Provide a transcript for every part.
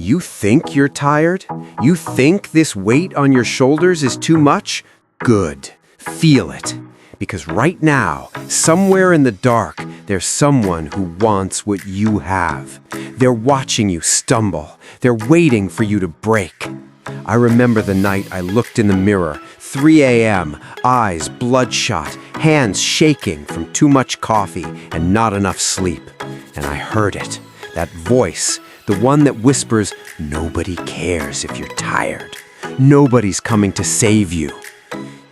You think you're tired? You think this weight on your shoulders is too much? Good. Feel it. Because right now, somewhere in the dark, there's someone who wants what you have. They're watching you stumble. They're waiting for you to break. I remember the night I looked in the mirror, 3 a.m., eyes bloodshot, hands shaking from too much coffee and not enough sleep. And I heard it, that voice, the one that whispers, "Nobody cares if you're tired. Nobody's coming to save you."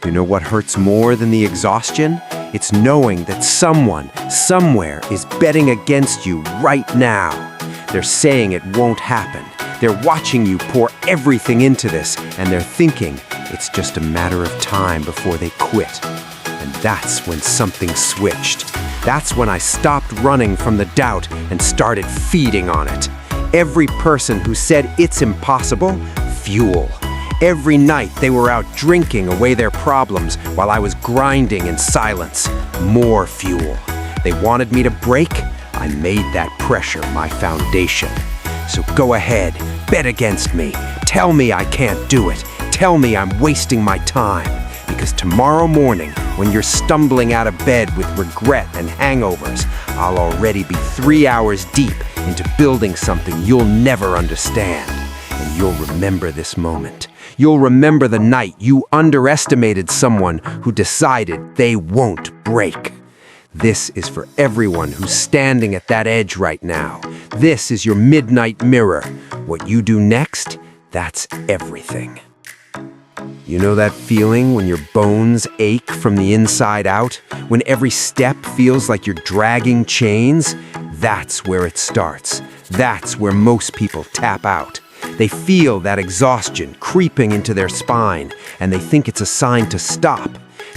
You know what hurts more than the exhaustion? It's knowing that someone, somewhere, is betting against you right now. They're saying it won't happen. They're watching you pour everything into this, and they're thinking it's just a matter of time before they quit. And that's when something switched. That's when I stopped running from the doubt and started feeding on it. Every person who said it's impossible, fuel. Every night they were out drinking away their problems while I was grinding in silence. More fuel. They wanted me to break. I made that pressure my foundation. So go ahead, bet against me. Tell me I can't do it. Tell me I'm wasting my time. Because tomorrow morning, when you're stumbling out of bed with regret and hangovers, I'll already be 3 hours deep into building something you'll never understand. And you'll remember this moment. You'll remember the night you underestimated someone who decided they won't break. This is for everyone who's standing at that edge right now. This is your midnight mirror. What you do next, that's everything. You know that feeling when your bones ache from the inside out? When every step feels like you're dragging chains? That's where it starts. That's where most people tap out. They feel that exhaustion creeping into their spine, and they think it's a sign to stop.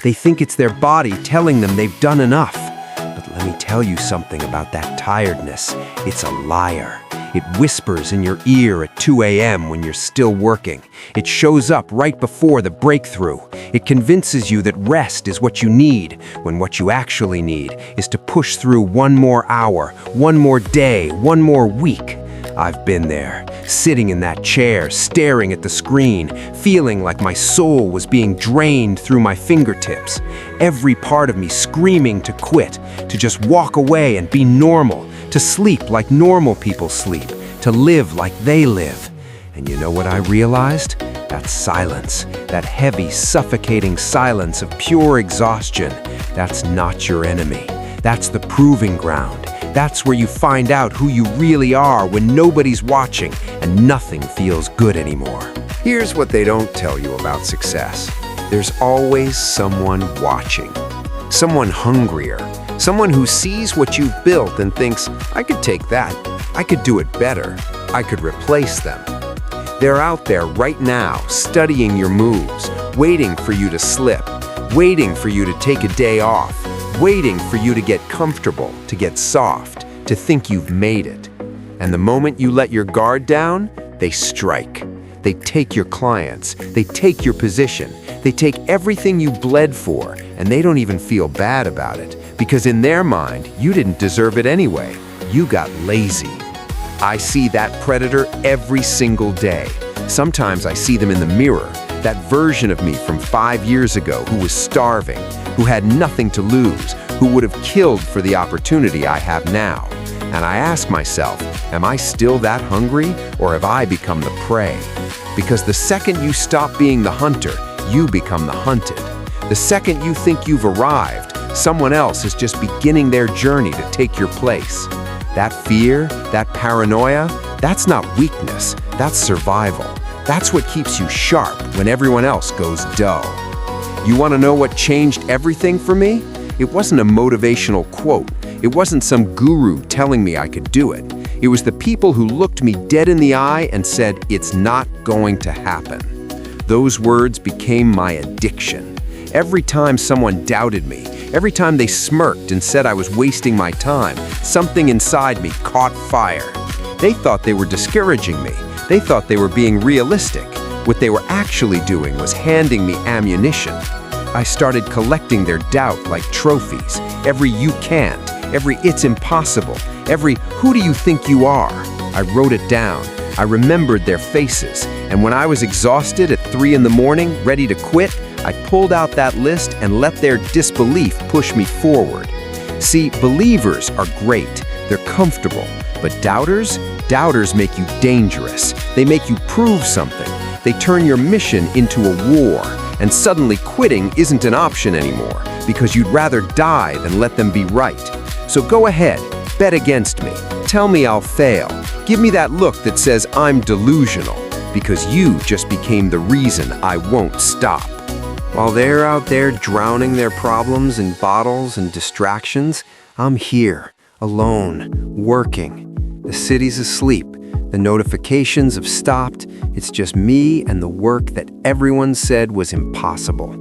They think it's their body telling them they've done enough. But let me tell you something about that tiredness. It's a liar. It whispers in your ear at 2 a.m. when you're still working. It shows up right before the breakthrough. It convinces you that rest is what you need, when what you actually need is to push through one more hour, one more day, one more week. I've been there, sitting in that chair, staring at the screen, feeling like my soul was being drained through my fingertips. Every part of me screaming to quit, to just walk away and be normal, to sleep like normal people sleep, to live like they live. And you know what I realized? That silence, that heavy, suffocating silence of pure exhaustion, that's not your enemy. That's the proving ground. That's where you find out who you really are when nobody's watching and nothing feels good anymore. Here's what they don't tell you about success. There's always someone watching. Someone hungrier. Someone who sees what you've built and thinks, I could take that. I could do it better. I could replace them. They're out there right now, studying your moves, waiting for you to slip, waiting for you to take a day off, waiting for you to get comfortable, to get soft, to think you've made it. And the moment you let your guard down, they strike. They take your clients, they take your position, they take everything you bled for, and they don't even feel bad about it, because in their mind, you didn't deserve it anyway. You got lazy. I see that predator every single day. Sometimes I see them in the mirror, that version of me from 5 years ago who was starving, who had nothing to lose, who would have killed for the opportunity I have now. And I ask myself, am I still that hungry, or have I become the prey? Because the second you stop being the hunter, you become the hunted. The second you think you've arrived, someone else is just beginning their journey to take your place. That fear, that paranoia, that's not weakness, that's survival. That's what keeps you sharp when everyone else goes dull. You want to know what changed everything for me? It wasn't a motivational quote. It wasn't some guru telling me I could do it. It was the people who looked me dead in the eye and said, it's not going to happen. Those words became my addiction. Every time someone doubted me, every time they smirked and said I was wasting my time, something inside me caught fire. They thought they were discouraging me. They thought they were being realistic. What they were actually doing was handing me ammunition. I started collecting their doubt like trophies. Every you can't, every it's impossible, every who do you think you are. I wrote it down, I remembered their faces, and when I was exhausted at 3 in the morning, ready to quit, I pulled out that list and let their disbelief push me forward. See, believers are great. They're comfortable. But doubters make you dangerous. They make you prove something. They turn your mission into a war. And suddenly quitting isn't an option anymore because you'd rather die than let them be right. So go ahead, bet against me. Tell me I'll fail. Give me that look that says I'm delusional because you just became the reason I won't stop. While they're out there drowning their problems in bottles and distractions, I'm here, alone, working. The city's asleep. The notifications have stopped. It's just me and the work that everyone said was impossible.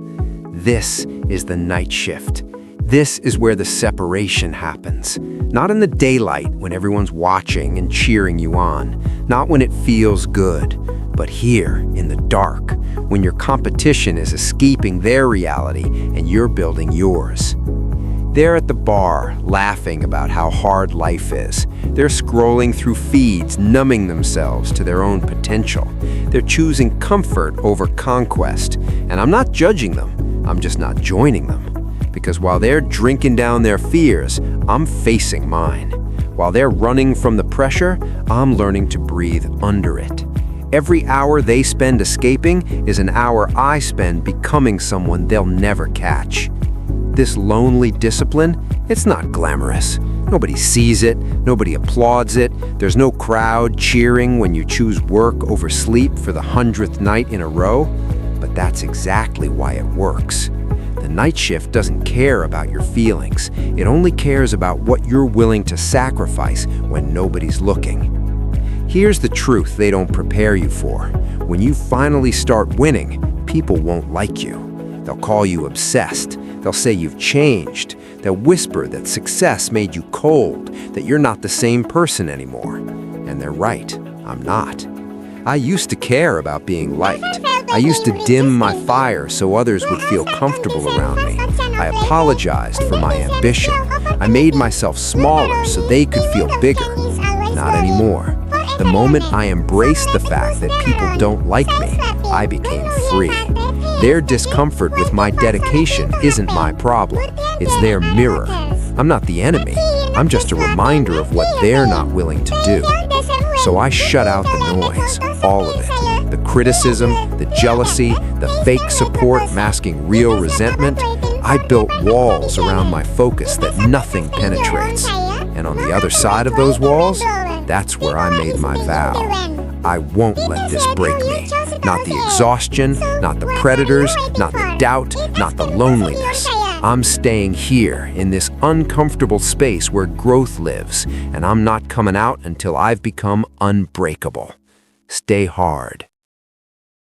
This is the night shift. This is where the separation happens. Not in the daylight when everyone's watching and cheering you on. Not when it feels good. But here, in the dark, when your competition is escaping their reality and you're building yours. They're at the bar, laughing about how hard life is. They're scrolling through feeds, numbing themselves to their own potential. They're choosing comfort over conquest. And I'm not judging them, I'm just not joining them. Because while they're drinking down their fears, I'm facing mine. While they're running from the pressure, I'm learning to breathe under it. Every hour they spend escaping is an hour I spend becoming someone they'll never catch. This lonely discipline, it's not glamorous. Nobody sees it, nobody applauds it. There's no crowd cheering when you choose work over sleep for the 100th night in a row. But that's exactly why it works. The night shift doesn't care about your feelings. It only cares about what you're willing to sacrifice when nobody's looking. Here's the truth they don't prepare you for. When you finally start winning, people won't like you. They'll call you obsessed. They'll say you've changed. They'll whisper that success made you cold, that you're not the same person anymore. And they're right, I'm not. I used to care about being liked. I used to dim my fire so others would feel comfortable around me. I apologized for my ambition. I made myself smaller so they could feel bigger. Not anymore. The moment I embraced the fact that people don't like me, I became free. Their discomfort with my dedication isn't my problem. It's their mirror. I'm not the enemy. I'm just a reminder of what they're not willing to do. So I shut out the noise, all of it. The criticism, the jealousy, the fake support masking real resentment. I built walls around my focus that nothing penetrates. And on the other side of those walls, that's where I made my vow. I won't let this break me. Not the exhaustion, not the predators, not the doubt, not the loneliness. I'm staying here in this uncomfortable space where growth lives, and I'm not coming out until I've become unbreakable. Stay hard.